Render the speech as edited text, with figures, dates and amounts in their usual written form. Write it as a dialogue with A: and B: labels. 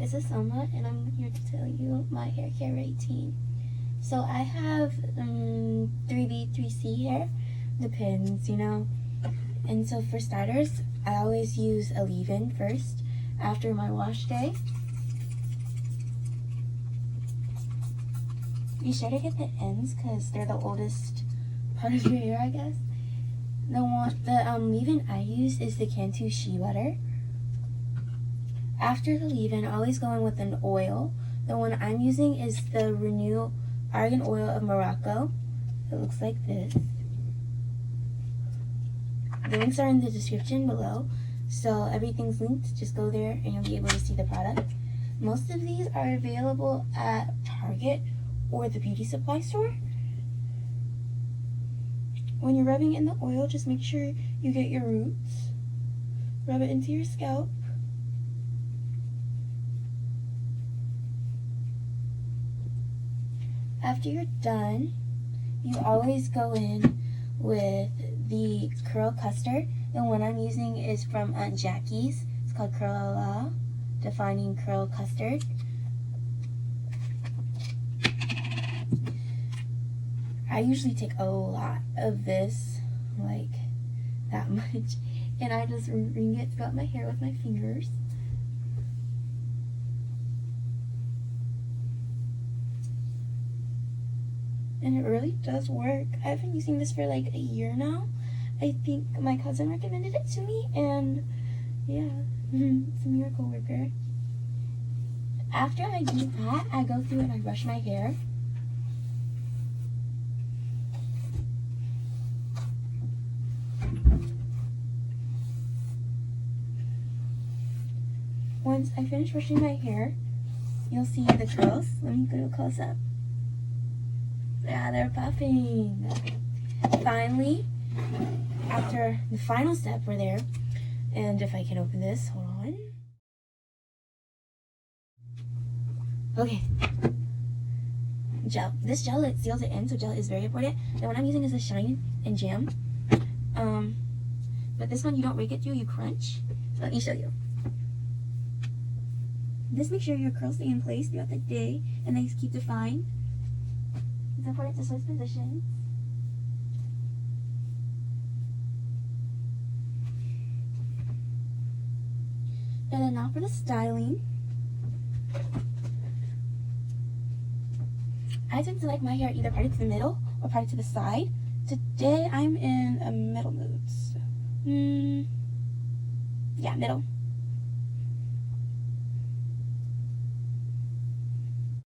A: this is Selma, and I'm here to tell you my hair care routine. So I have 3B, 3C hair, depends, you know. And so for starters, I always use a leave-in first after my wash day. Be sure to get the ends because they're the oldest part of your hair, I guess. The leave-in I use is the Cantu Shea Butter. After the leave-in, I always go in with an oil. The one I'm using is the Renew Argan Oil of Morocco. It looks like this. The links are in the description below, so everything's linked. Just go there and you'll be able to see the product. Most of these are available at Target or the beauty supply store. When you're rubbing in the oil, just make sure you get your roots. Rub it into your scalp. After you're done, you always go in with the Curl Custard. The one I'm using is from Aunt Jackie's. It's called Curl La Defining Curl Custard. I usually take a lot of this, like that much, and I just ring it throughout my hair with my fingers. And it really does work. I've been using this for like a year now. I think my cousin recommended it to me, and yeah, it's a miracle worker. After I do that, I go through and I brush my hair. Once I finish brushing my hair, you'll see the curls. Let me go close up. Yeah, they're puffing. Finally, after the final step, we're there. And if I can open this, hold on. Okay. Gel. This gel, it seals it in, so gel is very important. The one I'm using is a Shine and Jam. But this one you don't rake it through, you crunch. So let me show you. This makes sure your curls stay in place throughout the day and they keep defined. It's important to switch positions. And then now for the styling. I tend to like my hair either parted to the middle or parted to the side. Today I'm in a middle mood. So, yeah, middle.